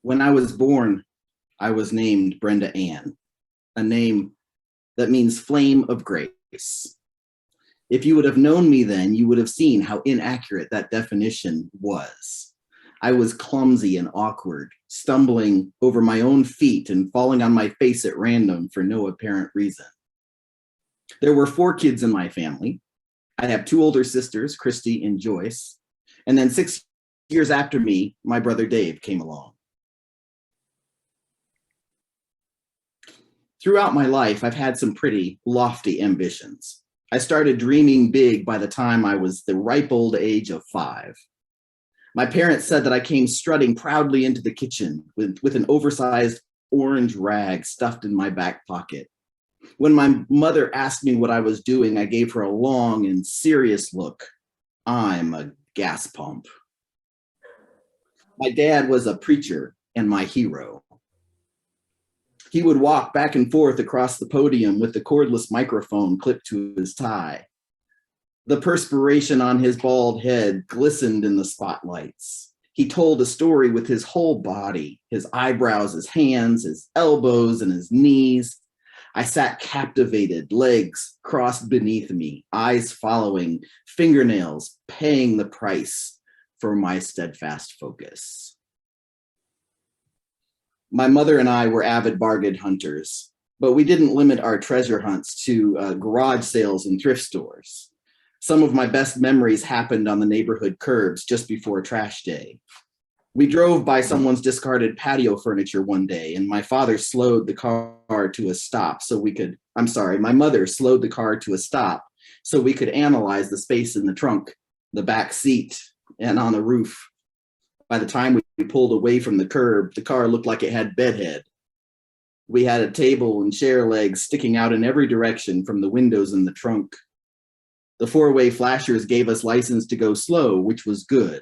When I was born, I was named Brenda Ann, a name that means flame of grace. If you would have known me then, you would have seen how inaccurate that definition was. I was clumsy and awkward, stumbling over my own feet and falling on my face at random for no apparent reason. There were 4 kids in my family. I have 2 older sisters, Christy and Joyce. And then 6 years after me, my brother Dave came along. Throughout my life, I've had some pretty lofty ambitions. I started dreaming big by the time I was the ripe old age of 5. My parents said that I came strutting proudly into the kitchen with an oversized orange rag stuffed in my back pocket. When my mother asked me what I was doing, I gave her a long and serious look. I'm a gas pump. My dad was a preacher and my hero. He would walk back and forth across the podium with the cordless microphone clipped to his tie. The perspiration on his bald head glistened in the spotlights. He told a story with his whole body, his eyebrows, his hands, his elbows, and his knees. I sat captivated, legs crossed beneath me, eyes following, fingernails paying the price for my steadfast focus. My mother and I were avid bargain hunters, but we didn't limit our treasure hunts to garage sales and thrift stores. Some of my best memories happened on the neighborhood curbs just before trash day. We drove by someone's discarded patio furniture one day, and my mother slowed the car to a stop so we could analyze the space in the trunk, the back seat, and on the roof. By the time we pulled away from the curb, the car looked like it had bedhead. We had a table and chair legs sticking out in every direction from the windows in the trunk. The 4-way flashers gave us license to go slow, which was good.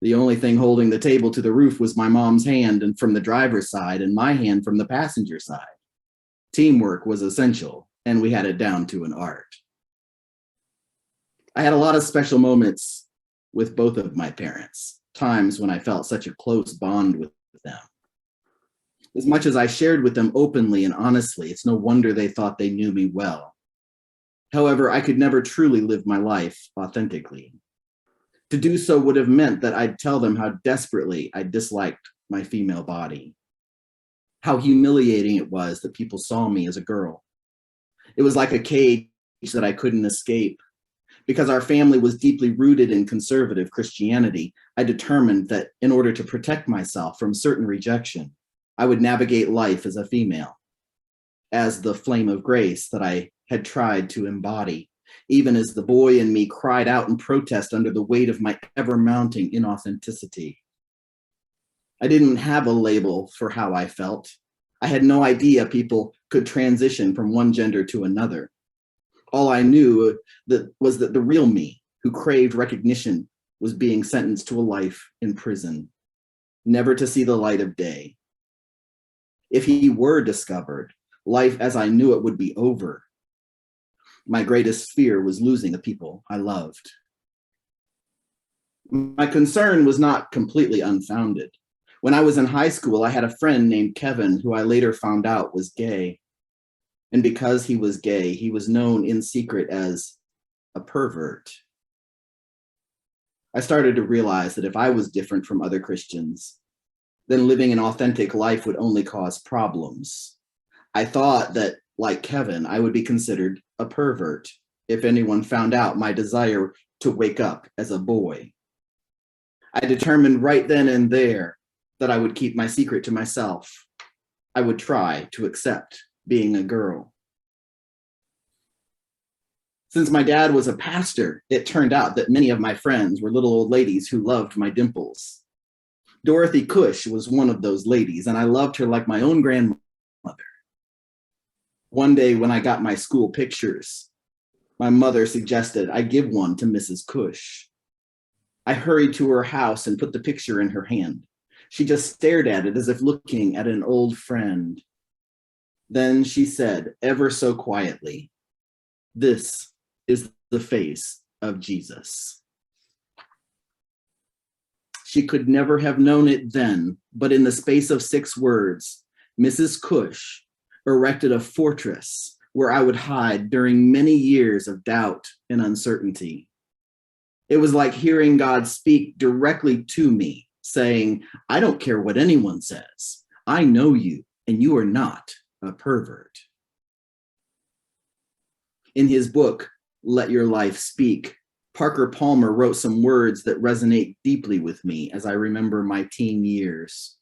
The only thing holding the table to the roof was my mom's hand and from the driver's side and my hand from the passenger side. Teamwork was essential, and we had it down to an art. I had a lot of special moments with both of my parents, times when I felt such a close bond with them. As much as I shared with them openly and honestly, it's no wonder they thought they knew me well. However, I could never truly live my life authentically. To do so would have meant that I'd tell them how desperately I disliked my female body, how humiliating it was that people saw me as a girl. It was like a cage that I couldn't escape. Because our family was deeply rooted in conservative Christianity, I determined that in order to protect myself from certain rejection, I would navigate life as a female, as the flame of grace that I had tried to embody, even as the boy in me cried out in protest under the weight of my ever-mounting inauthenticity. I didn't have a label for how I felt. I had no idea people could transition from one gender to another. All I knew was that the real me, who craved recognition, was being sentenced to a life in prison, never to see the light of day. If he were discovered, life as I knew it would be over. My greatest fear was losing the people I loved. My concern was not completely unfounded. When I was in high school, I had a friend named Kevin, who I later found out was gay. And because he was gay, he was known in secret as a pervert. I started to realize that if I was different from other Christians, then living an authentic life would only cause problems. I thought that, like Kevin, I would be considered a pervert if anyone found out my desire to wake up as a boy. I determined right then and there that I would keep my secret to myself. I would try to accept being a girl. Since my dad was a pastor, it turned out that many of my friends were little old ladies who loved my dimples. Dorothy Cush was one of those ladies, and I loved her like my own grandmother. One day when I got my school pictures, my mother suggested I give one to Mrs. Cush. I hurried to her house and put the picture in her hand. She just stared at it as if looking at an old friend. Then she said, ever so quietly, "This is the face of Jesus." She could never have known it then, but in the space of 6 words, Mrs. Cush erected a fortress where I would hide during many years of doubt and uncertainty. It was like hearing God speak directly to me, saying, I don't care what anyone says. I know you, and you are not a pervert. In his book, Let Your Life Speak, Parker Palmer wrote some words that resonate deeply with me as I remember my teen years.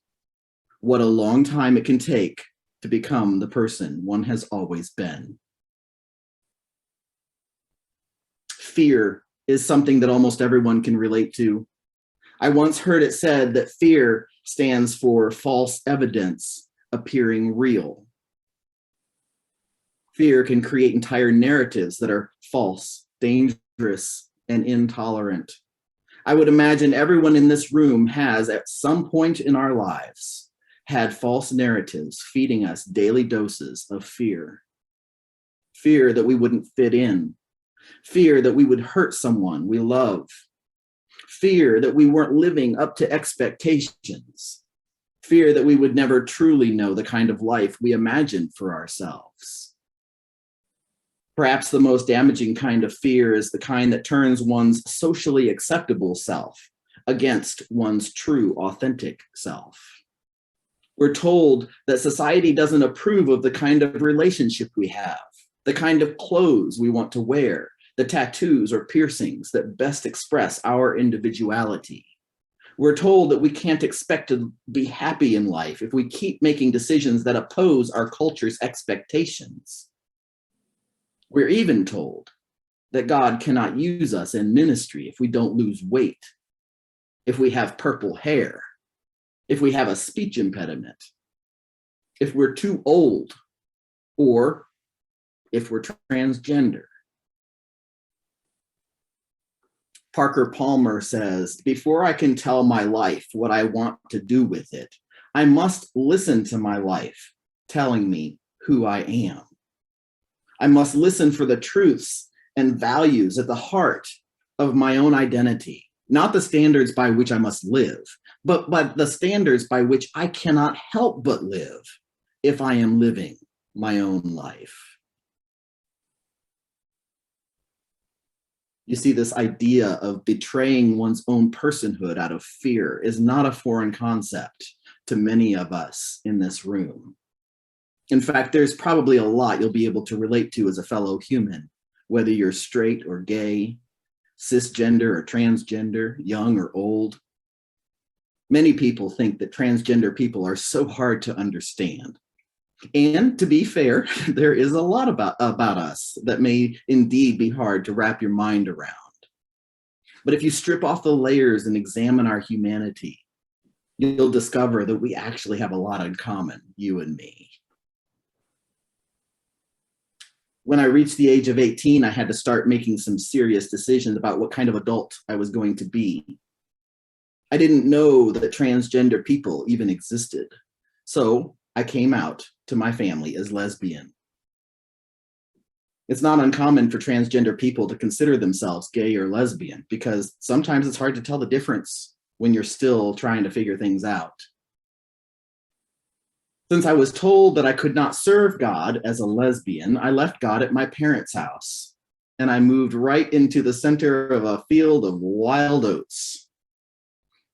What a long time it can take to become the person one has always been. Fear is something that almost everyone can relate to. I once heard it said that fear stands for false evidence appearing real. Fear can create entire narratives that are false, dangerous, and intolerant. I would imagine everyone in this room has, at some point in our lives, had false narratives feeding us daily doses of fear. Fear that we wouldn't fit in. Fear that we would hurt someone we love. Fear that we weren't living up to expectations. Fear that we would never truly know the kind of life we imagined for ourselves. Perhaps the most damaging kind of fear is the kind that turns one's socially acceptable self against one's true, authentic self. We're told that society doesn't approve of the kind of relationship we have, the kind of clothes we want to wear, the tattoos or piercings that best express our individuality. We're told that we can't expect to be happy in life if we keep making decisions that oppose our culture's expectations. We're even told that God cannot use us in ministry if we don't lose weight, if we have purple hair, if we have a speech impediment, if we're too old, or if we're transgender. Parker Palmer says, before I can tell my life what I want to do with it, I must listen to my life telling me who I am. I must listen for the truths and values at the heart of my own identity, not the standards by which I must live, but the standards by which I cannot help but live if I am living my own life. You see, this idea of betraying one's own personhood out of fear is not a foreign concept to many of us in this room. In fact, there's probably a lot you'll be able to relate to as a fellow human, whether you're straight or gay, cisgender or transgender, young or old. Many people think that transgender people are so hard to understand. And to be fair, there is a lot about us that may indeed be hard to wrap your mind around. But if you strip off the layers and examine our humanity, you'll discover that we actually have a lot in common, you and me. When I reached the age of 18, I had to start making some serious decisions about what kind of adult I was going to be. I didn't know that transgender people even existed. So I came out to my family as lesbian. It's not uncommon for transgender people to consider themselves gay or lesbian because sometimes it's hard to tell the difference when you're still trying to figure things out. Since I was told that I could not serve God as a lesbian, I left God at my parents' house and I moved right into the center of a field of wild oats.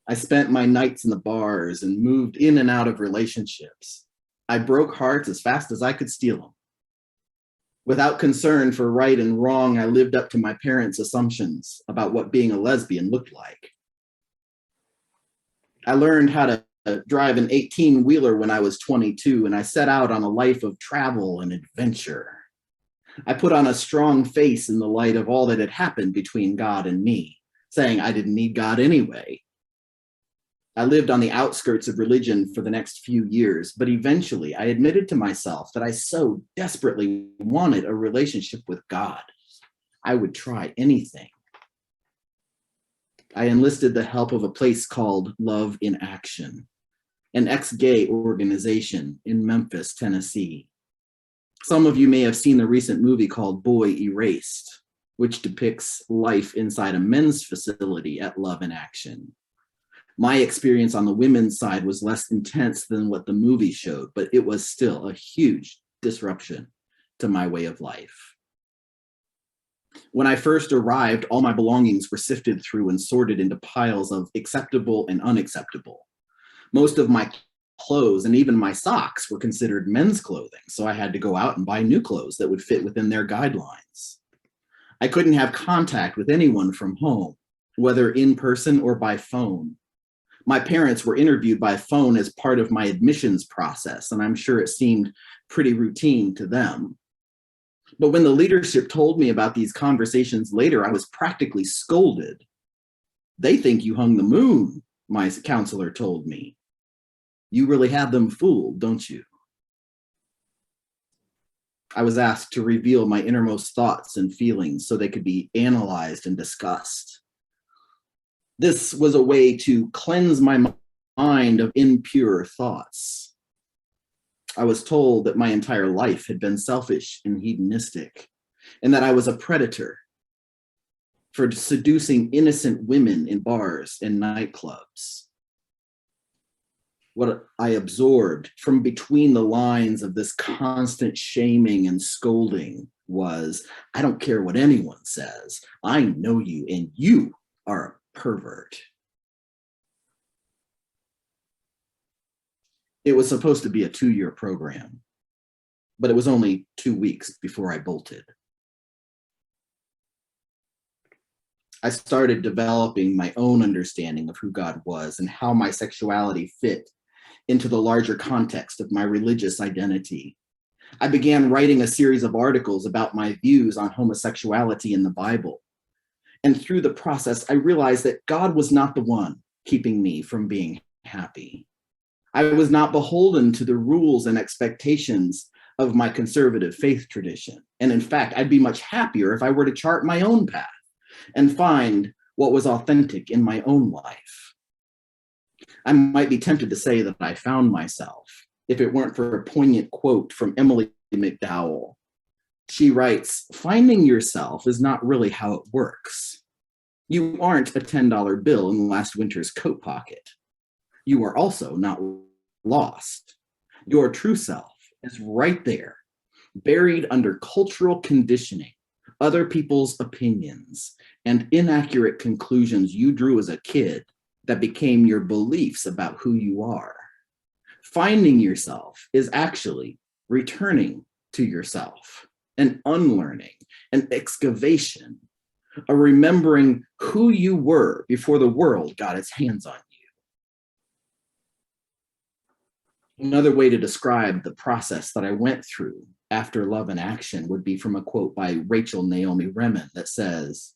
I spent my nights in the bars and moved in and out of relationships. I broke hearts as fast as I could steal them. Without concern for right and wrong, I lived up to my parents' assumptions about what being a lesbian looked like. I learned how to drive an 18-wheeler when I was 22, and I set out on a life of travel and adventure. I put on a strong face in the light of all that had happened between God and me, saying I didn't need God anyway. I lived on the outskirts of religion for the next few years, but eventually I admitted to myself that I so desperately wanted a relationship with God. I would try anything. I enlisted the help of a place called Love in Action, an ex-gay organization in Memphis, Tennessee. Some of you may have seen the recent movie called Boy Erased, which depicts life inside a men's facility at Love in Action. My experience on the women's side was less intense than what the movie showed, but it was still a huge disruption to my way of life. When I first arrived, all my belongings were sifted through and sorted into piles of acceptable and unacceptable. Most of my clothes and even my socks were considered men's clothing, so I had to go out and buy new clothes that would fit within their guidelines. I couldn't have contact with anyone from home, whether in person or by phone. My parents were interviewed by phone as part of my admissions process, and I'm sure it seemed pretty routine to them. But when the leadership told me about these conversations later, I was practically scolded. "They think you hung the moon," my counselor told me. "You really have them fooled, don't you?" I was asked to reveal my innermost thoughts and feelings so they could be analyzed and discussed. This was a way to cleanse my mind of impure thoughts. I was told that my entire life had been selfish and hedonistic, and that I was a predator for seducing innocent women in bars and nightclubs. What I absorbed from between the lines of this constant shaming and scolding was, "I don't care what anyone says. I know you, and you are a pervert." It was supposed to be a 2-year program, but it was only 2 weeks before I bolted. I started developing my own understanding of who God was and how my sexuality fit into the larger context of my religious identity. I began writing a series of articles about my views on homosexuality in the Bible. And through the process, I realized that God was not the one keeping me from being happy. I was not beholden to the rules and expectations of my conservative faith tradition. And in fact, I'd be much happier if I were to chart my own path and find what was authentic in my own life. I might be tempted to say that I found myself if it weren't for a poignant quote from Emily McDowell. She writes, "Finding yourself is not really how it works. You aren't a $10 bill in last winter's coat pocket. You are also not lost. Your true self is right there, buried under cultural conditioning, other people's opinions, and inaccurate conclusions you drew as a kid that became your beliefs about who you are. Finding yourself is actually returning to yourself, an unlearning, an excavation, a remembering who you were before the world got its hands on you." Another way to describe the process that I went through after Love in Action would be from a quote by Rachel Naomi Remen that says,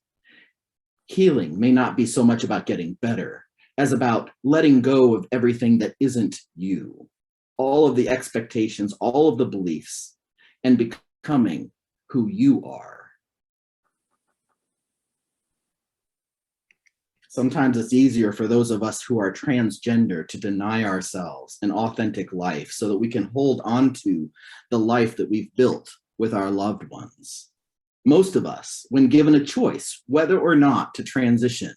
"Healing may not be so much about getting better as about letting go of everything that isn't you, all of the expectations, all of the beliefs, and becoming who you are." Sometimes it's easier for those of us who are transgender to deny ourselves an authentic life so that we can hold on to the life that we've built with our loved ones. Most of us, when given a choice whether or not to transition,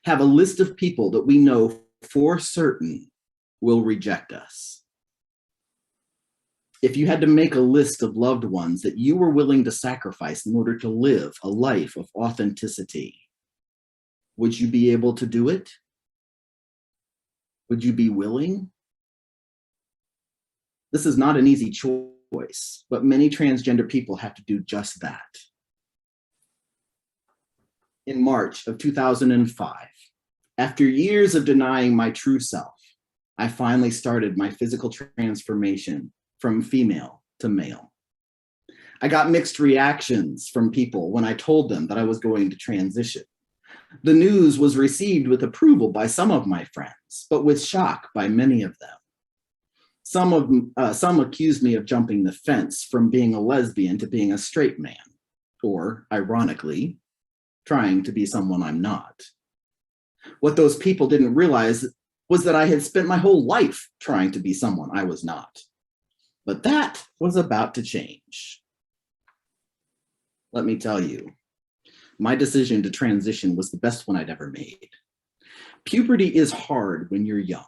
have a list of people that we know for certain will reject us. If you had to make a list of loved ones that you were willing to sacrifice in order to live a life of authenticity, would you be able to do it? Would you be willing? This is not an easy choice, but many transgender people have to do just that. In March of 2005, after years of denying my true self, I finally started my physical transformation from female to male. I got mixed reactions from people when I told them that I was going to transition. The news was received with approval by some of my friends, but with shock by many of them. Some accused me of jumping the fence from being a lesbian to being a straight man, or, ironically, trying to be someone I'm not. What those people didn't realize was that I had spent my whole life trying to be someone I was not. But that was about to change. Let me tell you, my decision to transition was the best one I'd ever made. Puberty is hard when you're young,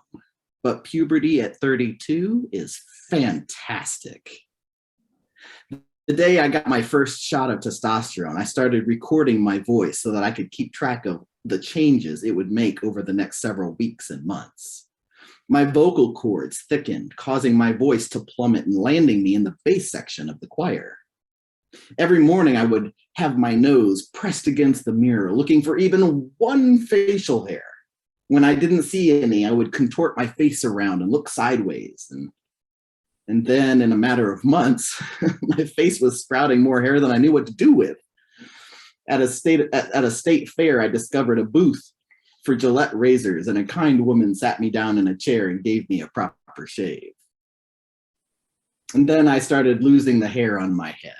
but puberty at 32 is fantastic. The day I got my first shot of testosterone, I started recording my voice so that I could keep track of the changes it would make over the next several weeks and months. My vocal cords thickened, causing my voice to plummet and landing me in the bass section of the choir. Every morning, I would have my nose pressed against the mirror, looking for even one facial hair. When I didn't see any, I would contort my face around and look sideways. And then, in a matter of months, my face was sprouting more hair than I knew what to do with. At a state fair, I discovered a booth for Gillette razors, and a kind woman sat me down in a chair and gave me a proper shave. And then I started losing the hair on my head.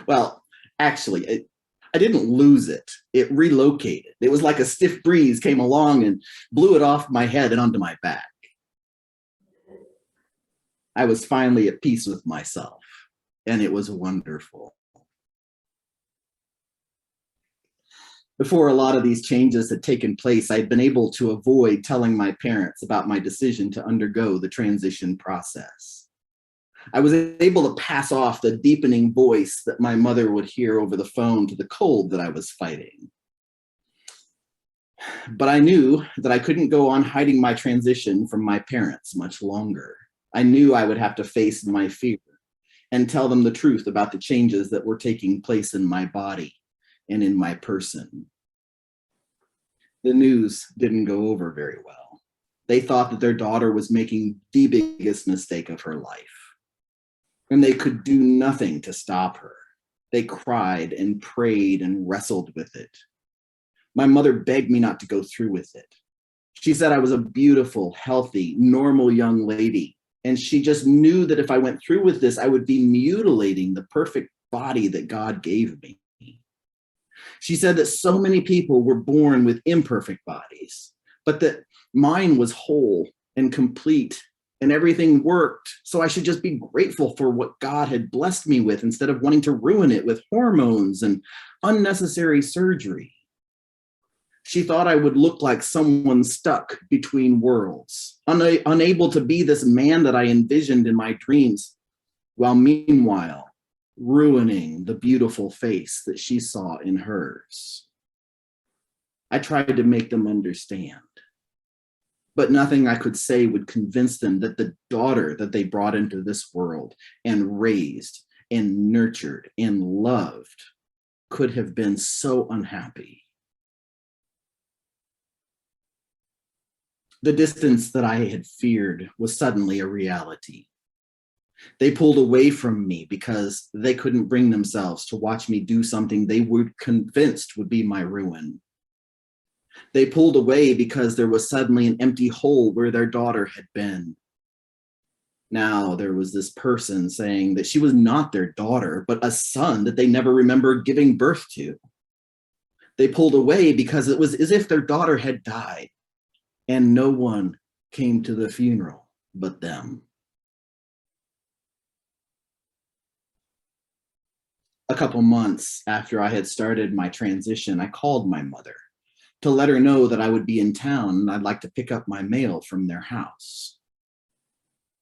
Well, actually, I didn't lose it. It relocated. It was like a stiff breeze came along and blew it off my head and onto my back. I was finally at peace with myself, and it was wonderful. Before a lot of these changes had taken place, I'd been able to avoid telling my parents about my decision to undergo the transition process. I was able to pass off the deepening voice that my mother would hear over the phone to the cold that I was fighting. But I knew that I couldn't go on hiding my transition from my parents much longer. I knew I would have to face my fear and tell them the truth about the changes that were taking place in my body and in my person. The news didn't go over very well. They thought that their daughter was making the biggest mistake of her life, and they could do nothing to stop her. They cried and prayed and wrestled with it. My mother begged me not to go through with it. She said I was a beautiful, healthy, normal young lady, and she just knew that if I went through with this, I would be mutilating the perfect body that God gave me. She said that so many people were born with imperfect bodies, but that mine was whole and complete and everything worked. So I should just be grateful for what God had blessed me with instead of wanting to ruin it with hormones and unnecessary surgery. She thought I would look like someone stuck between worlds, unable to be this man that I envisioned in my dreams, while meanwhile ruining the beautiful face that she saw in hers. I tried to make them understand, but nothing I could say would convince them that the daughter that they brought into this world and raised and nurtured and loved could have been so unhappy. The distance that I had feared was suddenly a reality. They pulled away from me because they couldn't bring themselves to watch me do something they were convinced would be my ruin. They pulled away because there was suddenly an empty hole where their daughter had been. Now there was this person saying that she was not their daughter, but a son that they never remembered giving birth to. They pulled away because it was as if their daughter had died, and no one came to the funeral but them. A couple months after I had started my transition, I called my mother to let her know that I would be in town and I'd like to pick up my mail from their house.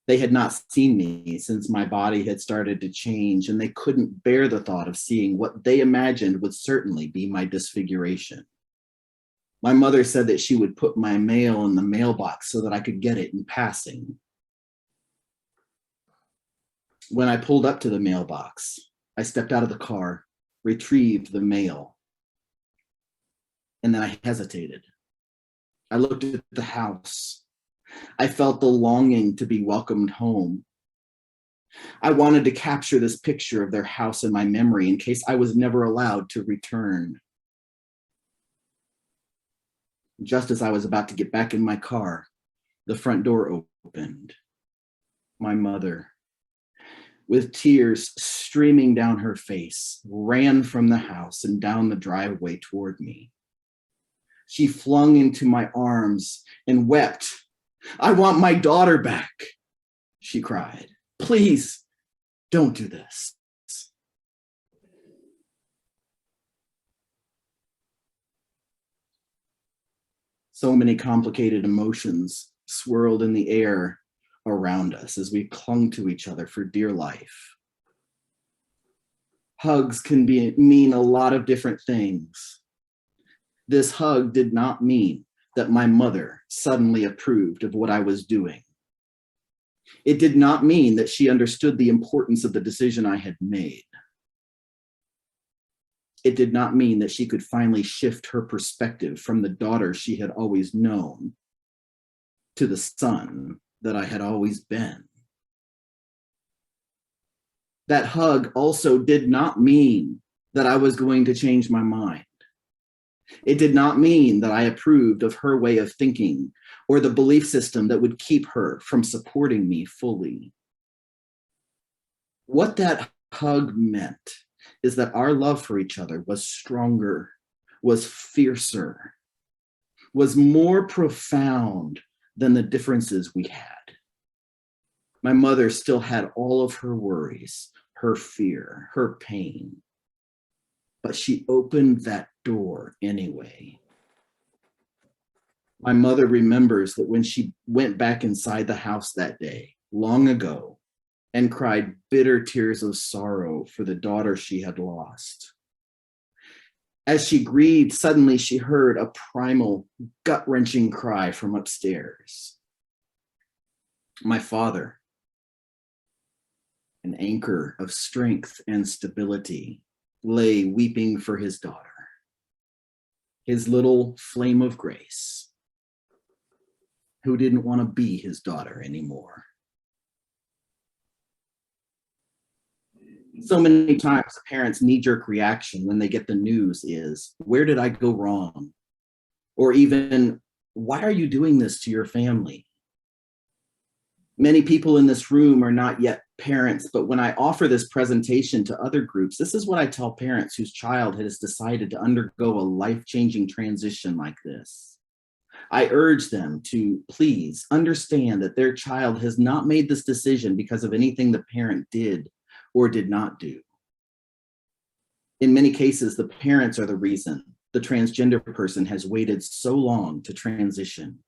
They had not seen me since my body had started to change, and they couldn't bear the thought of seeing what they imagined would certainly be my disfiguration. My mother said that she would put my mail in the mailbox so that I could get it in passing. When I pulled up to the mailbox, I stepped out of the car, retrieved the mail, and then I hesitated. I looked at the house. I felt the longing to be welcomed home. I wanted to capture this picture of their house in my memory in case I was never allowed to return. Just as I was about to get back in my car, the front door opened. My mother, with tears streaming down her face, ran from the house and down the driveway toward me. She flung into my arms and wept. "I want my daughter back," she cried. "Please, don't do this." So many complicated emotions swirled in the air around us as we clung to each other for dear life. Hugs can mean a lot of different things. This hug did not mean that my mother suddenly approved of what I was doing. It did not mean that she understood the importance of the decision I had made. It did not mean that she could finally shift her perspective from the daughter she had always known to the son that I had always been. That hug also did not mean that I was going to change my mind. It did not mean that I approved of her way of thinking or the belief system that would keep her from supporting me fully. What that hug meant is that our love for each other was stronger, was fiercer, was more profound than the differences we had. My mother still had all of her worries, her fear, her pain, but she opened that door anyway. My mother remembers that when she went back inside the house that day, long ago, and cried bitter tears of sorrow for the daughter she had lost. As she grieved, suddenly she heard a primal, gut-wrenching cry from upstairs. My father, an anchor of strength and stability, lay weeping for his daughter, his little flame of grace, who didn't want to be his daughter anymore. So many times a parent's knee-jerk reaction when they get the news is, where did I go wrong? Or even, why are you doing this to your family? Many people in this room are not yet parents, but when I offer this presentation to other groups, this is what I tell parents whose child has decided to undergo a life-changing transition like this. I urge them to please understand that their child has not made this decision because of anything the parent did or did not do. In many cases, the parents are the reason the transgender person has waited so long to transition.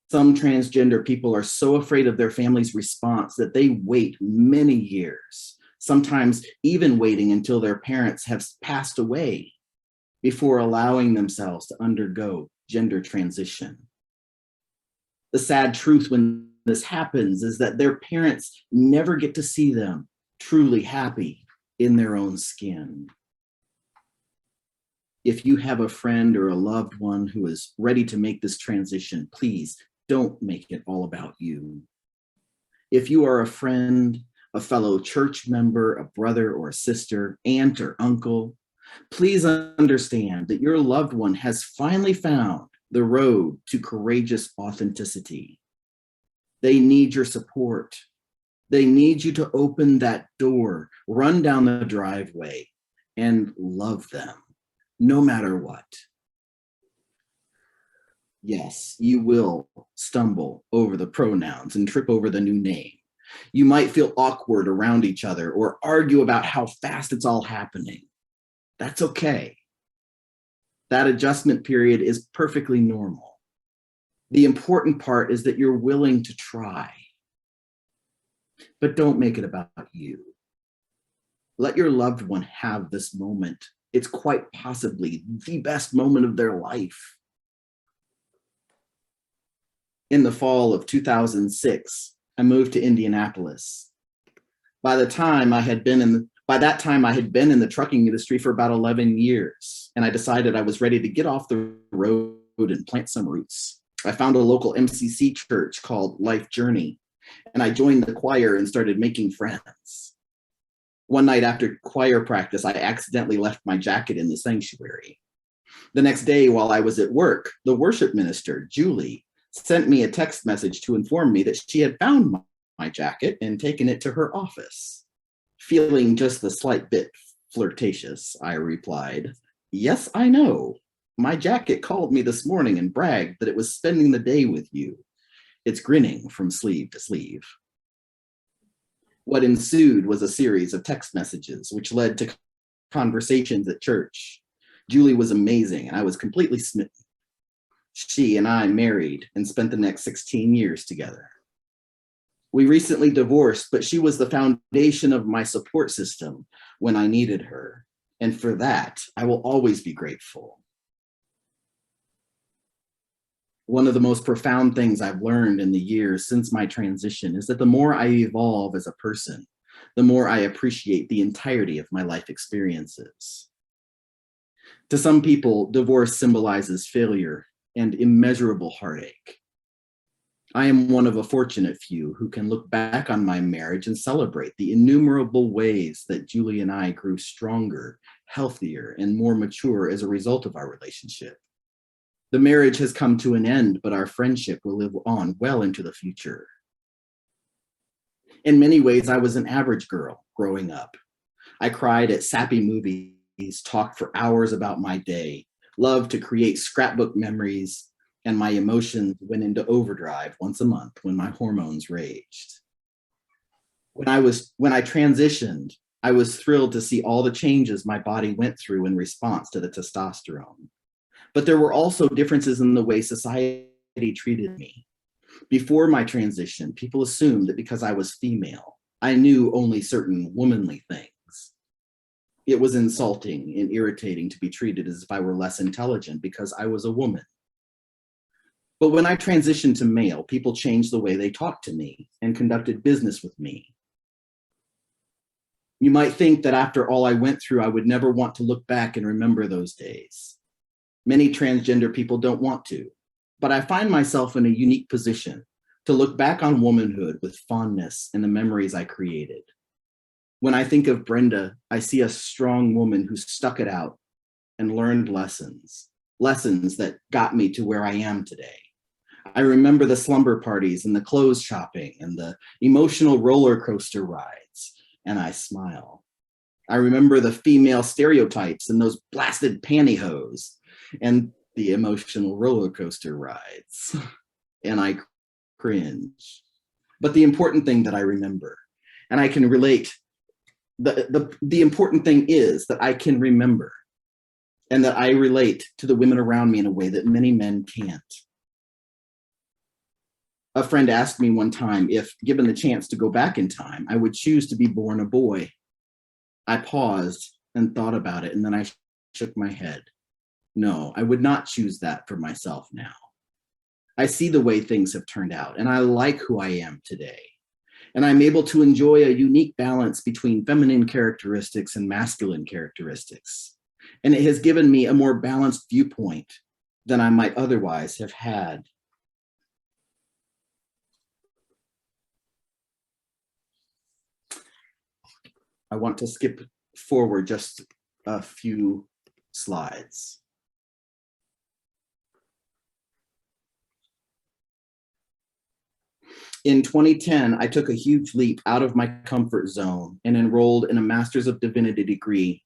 Some transgender people are so afraid of their family's response that they wait many years, sometimes even waiting until their parents have passed away before allowing themselves to undergo gender transition. The sad truth when this happens is that their parents never get to see them truly happy in their own skin. If you have a friend or a loved one who is ready to make this transition, please don't make it all about you. If you are a friend, a fellow church member, a brother or a sister, aunt or uncle, please understand that your loved one has finally found the road to courageous authenticity. They need your support. They need you to open that door, run down the driveway, and love them, no matter what. Yes, you will stumble over the pronouns and trip over the new name. You might feel awkward around each other or argue about how fast it's all happening. That's okay. That adjustment period is perfectly normal. The important part is that you're willing to try. But don't make it about you. Let your loved one have this moment. It's quite possibly the best moment of their life. In the fall of 2006, I moved to Indianapolis. By that time, I had been in the trucking industry for about 11 years, and I decided I was ready to get off the road and plant some roots. I found a local MCC church called Life Journey, and I joined the choir and started making friends. One night after choir practice, I accidentally left my jacket in the sanctuary. The next day, while I was at work, the worship minister, Julie, sent me a text message to inform me that she had found my jacket and taken it to her office. Feeling just a slight bit flirtatious, I replied, "Yes, I know. My jacket called me this morning and bragged that it was spending the day with you. It's grinning from sleeve to sleeve." What ensued was a series of text messages, which led to conversations at church. Julie was amazing, and I was completely smitten. She and I married and spent the next 16 years together. We recently divorced, but she was the foundation of my support system when I needed her. And for that, I will always be grateful. One of the most profound things I've learned in the years since my transition is that the more I evolve as a person, the more I appreciate the entirety of my life experiences. To some people, divorce symbolizes failure and immeasurable heartache. I am one of a fortunate few who can look back on my marriage and celebrate the innumerable ways that Julie and I grew stronger, healthier, and more mature as a result of our relationship. The marriage has come to an end, but our friendship will live on well into the future. In many ways, I was an average girl growing up. I cried at sappy movies, talked for hours about my day, loved to create scrapbook memories, and my emotions went into overdrive once a month when my hormones raged. When I transitioned, I was thrilled to see all the changes my body went through in response to the testosterone. But there were also differences in the way society treated me. Before my transition, people assumed that because I was female, I knew only certain womanly things. It was insulting and irritating to be treated as if I were less intelligent because I was a woman. But when I transitioned to male, people changed the way they talked to me and conducted business with me. You might think that after all I went through, I would never want to look back and remember those days. Many transgender people don't want to, but I find myself in a unique position to look back on womanhood with fondness and the memories I created. When I think of Brenda, I see a strong woman who stuck it out and learned lessons that got me to where I am today. I remember the slumber parties and the clothes shopping and the emotional roller coaster rides, and I smile. I remember the female stereotypes and those blasted pantyhose and the emotional roller coaster rides, and I cringe. But the important thing that I remember, and I can relate, the important thing is that I can remember and that I relate to the women around me in a way that many men can't. A friend asked me one time if, given the chance to go back in time, I would choose to be born a boy. I paused and thought about it, and then I shook my head. No, I would not choose that for myself now. I see the way things have turned out, and I like who I am today. And I'm able to enjoy a unique balance between feminine characteristics and masculine characteristics. And it has given me a more balanced viewpoint than I might otherwise have had. I want to skip forward just a few slides. In 2010, I took a huge leap out of my comfort zone and enrolled in a Master's of Divinity degree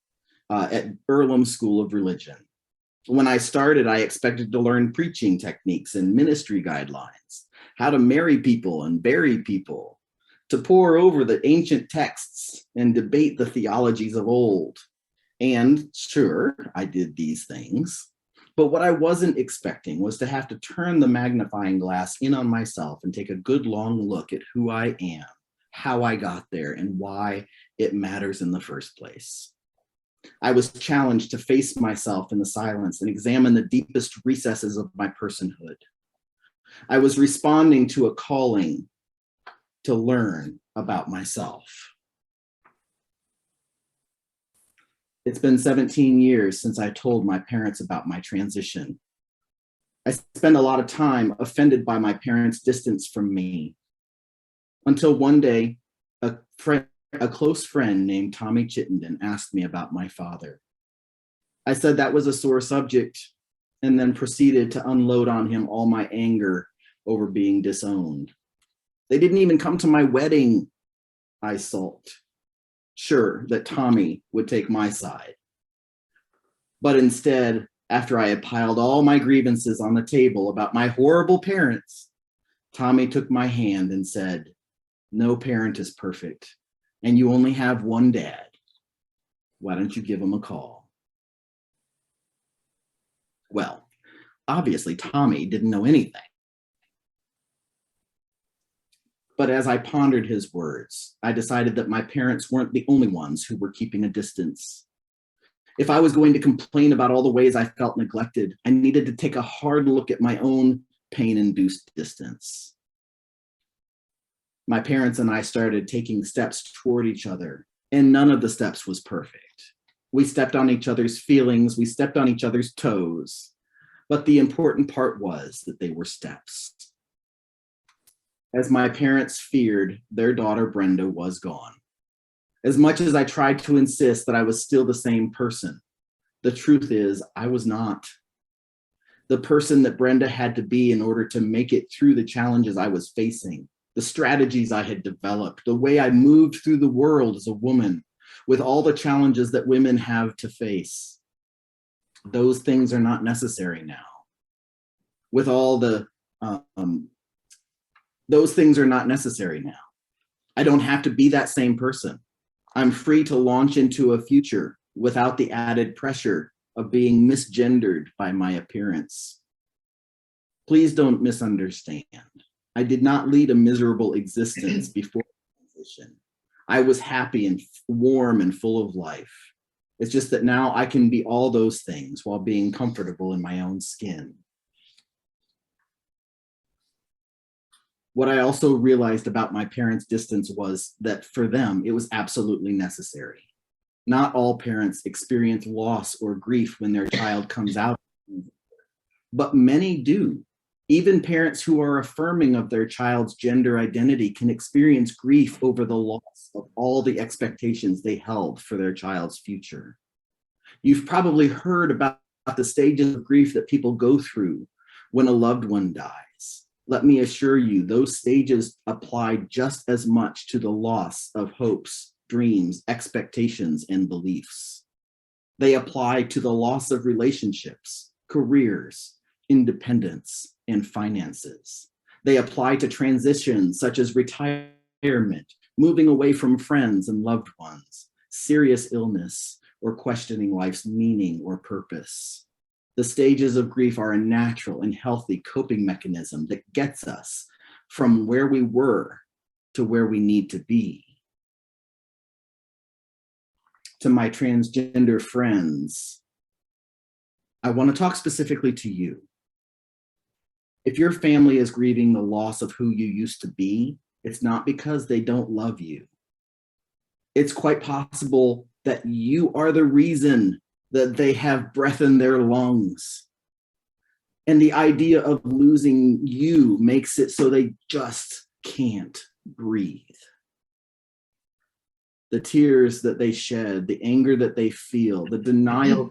at Earlham School of Religion. When I started, I expected to learn preaching techniques and ministry guidelines, how to marry people and bury people, to pore over the ancient texts and debate the theologies of old. And sure, I did these things. But what I wasn't expecting was to have to turn the magnifying glass in on myself and take a good long look at who I am, how I got there, and why it matters in the first place. I was challenged to face myself in the silence and examine the deepest recesses of my personhood. I was responding to a calling to learn about myself. It's been 17 years since I told my parents about my transition. I spent a lot of time offended by my parents' distance from me, until one day, a close friend named Tommy Chittenden asked me about my father. I said that was a sore subject, and then proceeded to unload on him all my anger over being disowned. They didn't even come to my wedding, I sulked, sure that Tommy would take my side. But instead, after I had piled all my grievances on the table about my horrible parents, Tommy took my hand and said, "No parent is perfect, and you only have one dad. Why don't you give him a call?" Well, Obviously, Tommy didn't know anything. But as I pondered his words, I decided that my parents weren't the only ones who were keeping a distance. If I was going to complain about all the ways I felt neglected, I needed to take a hard look at my own pain-induced distance. My parents and I started taking steps toward each other, and none of the steps was perfect. We stepped on each other's feelings, we stepped on each other's toes, but the important part was that they were steps. As my parents feared, their daughter Brenda was gone. As much as I tried to insist that I was still the same person, the truth is I was not. The person that Brenda had to be in order to make it through the challenges I was facing, the strategies I had developed, the way I moved through the world as a woman, with all the challenges that women have to face. Those things are not necessary now. With all the those things are not necessary now. I don't have to be that same person. I'm free to launch into a future without the added pressure of being misgendered by my appearance. Please don't misunderstand. I did not lead a miserable existence before transition. I was happy and warm and full of life. It's just that now I can be all those things while being comfortable in my own skin. What I also realized about my parents' distance was that for them, it was absolutely necessary. Not all parents experience loss or grief when their child comes out, but many do. Even parents who are affirming of their child's gender identity can experience grief over the loss of all the expectations they held for their child's future. You've probably heard about the stages of grief that people go through when a loved one dies. Let me assure you, those stages apply just as much to the loss of hopes, dreams, expectations, and beliefs. They apply to the loss of relationships, careers, independence, and finances. They apply to transitions such as retirement, moving away from friends and loved ones, serious illness, or questioning life's meaning or purpose. The stages of grief are a natural and healthy coping mechanism that gets us from where we were to where we need to be. To my transgender friends, I want to talk specifically to you. If your family is grieving the loss of who you used to be, it's not because they don't love you. It's quite possible that you are the reason that they have breath in their lungs. And the idea of losing you makes it so they just can't breathe. The tears that they shed, the anger that they feel, the denial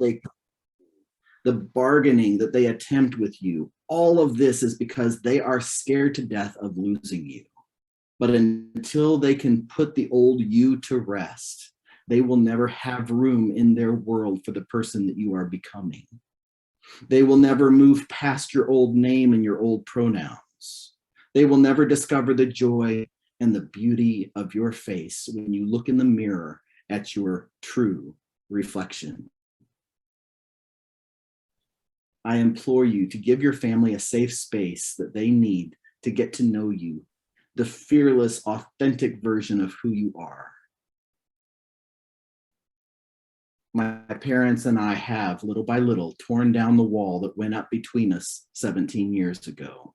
the bargaining that they attempt with you, all of this is because they are scared to death of losing you. But until they can put the old you to rest, they will never have room in their world for the person that you are becoming. They will never move past your old name and your old pronouns. They will never discover the joy and the beauty of your face when you look in the mirror at your true reflection. I implore you to give your family a safe space that they need to get to know you, the fearless, authentic version of who you are. My parents and I have, little by little, torn down the wall that went up between us 17 years ago.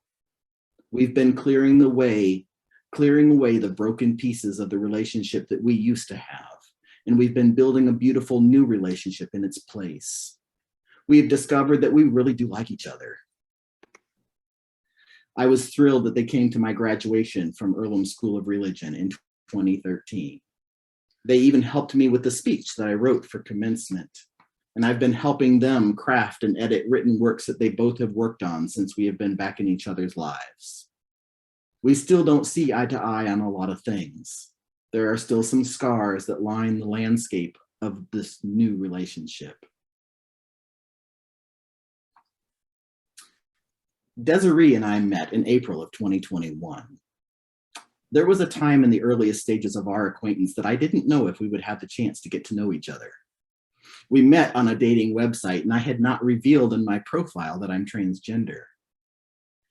We've been clearing away the broken pieces of the relationship that we used to have, and we've been building a beautiful new relationship in its place. We've discovered that we really do like each other. I was thrilled that they came to my graduation from Earlham School of Religion in 2013. They even helped me with the speech that I wrote for commencement. And I've been helping them craft and edit written works that they both have worked on since we have been back in each other's lives. We still don't see eye to eye on a lot of things. There are still some scars that line the landscape of this new relationship. Desiree and I met in April of 2021. There was a time in the earliest stages of our acquaintance that I didn't know if we would have the chance to get to know each other. We met on a dating website, and I had not revealed in my profile that I'm transgender.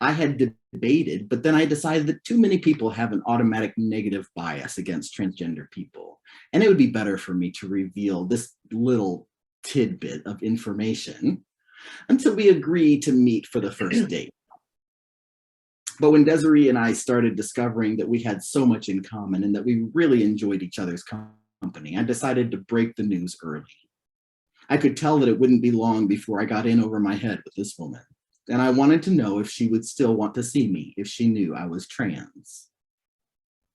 I had debated, but then I decided that too many people have an automatic negative bias against transgender people. And it would be better for me to reveal this little tidbit of information until we agreed to meet for the first date. But when Desiree and I started discovering that we had so much in common and that we really enjoyed each other's company, I decided to break the news early. I could tell that it wouldn't be long before I got in over my head with this woman. And I wanted to know if she would still want to see me if she knew I was trans.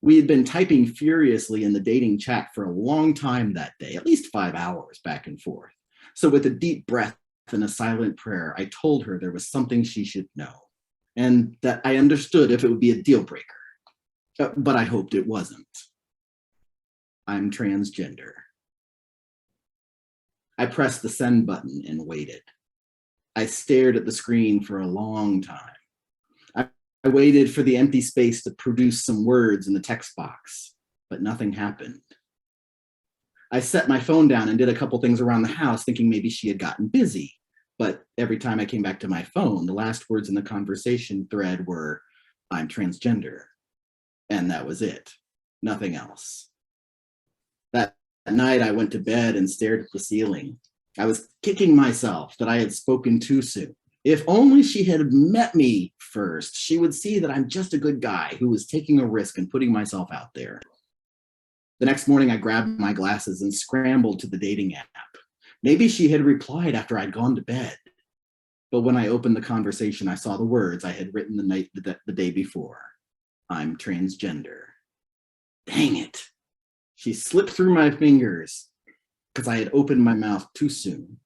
We had been typing furiously in the dating chat for a long time that day, at least 5 hours back and forth. So with a deep breath and a silent prayer, I told her there was something she should know, and that I understood if it would be a deal breaker, but I hoped it wasn't. I'm transgender. I pressed the send button and waited. I stared at the screen for a long time. I waited for the empty space to produce some words in the text box, but nothing happened. I set my phone down and did a couple things around the house, thinking maybe she had gotten busy. But every time I came back to my phone, the last words in the conversation thread were, I'm transgender. And that was it. Nothing else. That night I went to bed and stared at the ceiling. I was kicking myself that I had spoken too soon. If only she had met me first, she would see that I'm just a good guy who was taking a risk and putting myself out there. The next morning, I grabbed my glasses and scrambled to the dating app. Maybe she had replied after I'd gone to bed. But when I opened the conversation, I saw the words I had written the day before. I'm transgender. Dang it. She slipped through my fingers because I had opened my mouth too soon.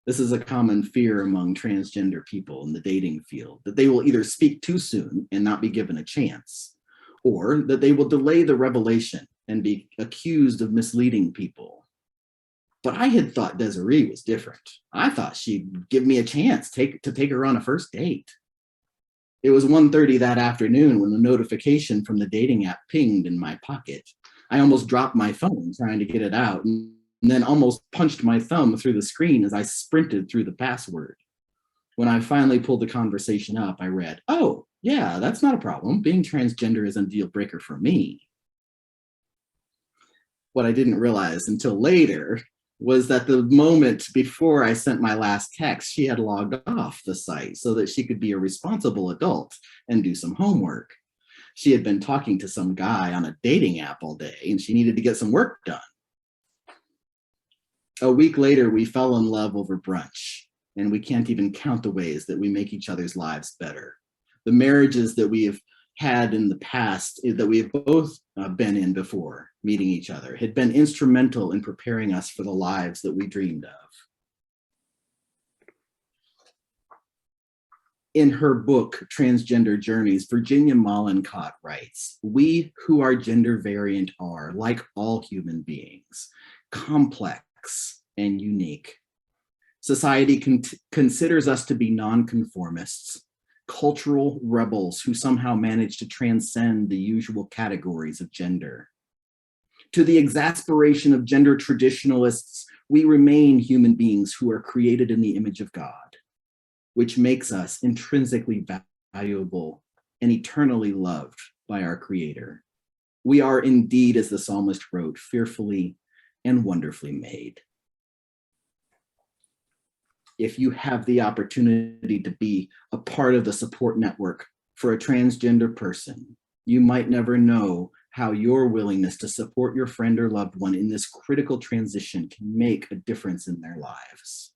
This is a common fear among transgender people in the dating field, that they will either speak too soon and not be given a chance, or that they will delay the revelation and be accused of misleading people. But I had thought Desiree was different. I thought she'd give me a chance to take her on a first date. It was 1:30 that afternoon when the notification from the dating app pinged in my pocket. I almost dropped my phone trying to get it out, and then almost punched my thumb through the screen as I sprinted through the password. When I finally pulled the conversation up, I read, oh, yeah, that's not a problem. Being transgender isn't a deal breaker for me. What I didn't realize until later was that the moment before I sent my last text, she had logged off the site so that she could be a responsible adult and do some homework. She had been talking to some guy on a dating app all day, and she needed to get some work done. A week later, we fell in love over brunch, and we can't even count the ways that we make each other's lives better. The marriages that we have had in the past, that we have both been in before meeting each other, had been instrumental in preparing us for the lives that we dreamed of. In her book, Transgender Journeys, Virginia Mollenkott writes, we who are gender variant are, like all human beings, complex and unique. Society considers us to be nonconformists, cultural rebels who somehow manage to transcend the usual categories of gender. To the exasperation of gender traditionalists, we remain human beings who are created in the image of God, which makes us intrinsically valuable and eternally loved by our Creator. We are indeed, as the psalmist wrote, fearfully and wonderfully made. If you have the opportunity to be a part of the support network for a transgender person, you might never know how your willingness to support your friend or loved one in this critical transition can make a difference in their lives.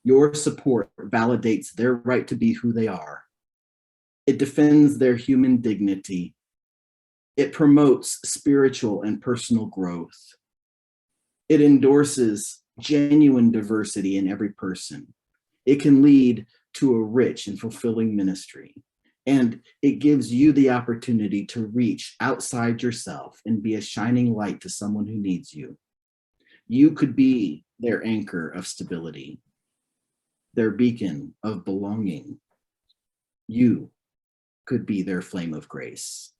Your support validates their right to be who they are. It defends their human dignity. It promotes spiritual and personal growth. It endorses genuine diversity in every person. It can lead to a rich and fulfilling ministry. And it gives you the opportunity to reach outside yourself and be a shining light to someone who needs you. You could be their anchor of stability, their beacon of belonging. You could be their flame of grace.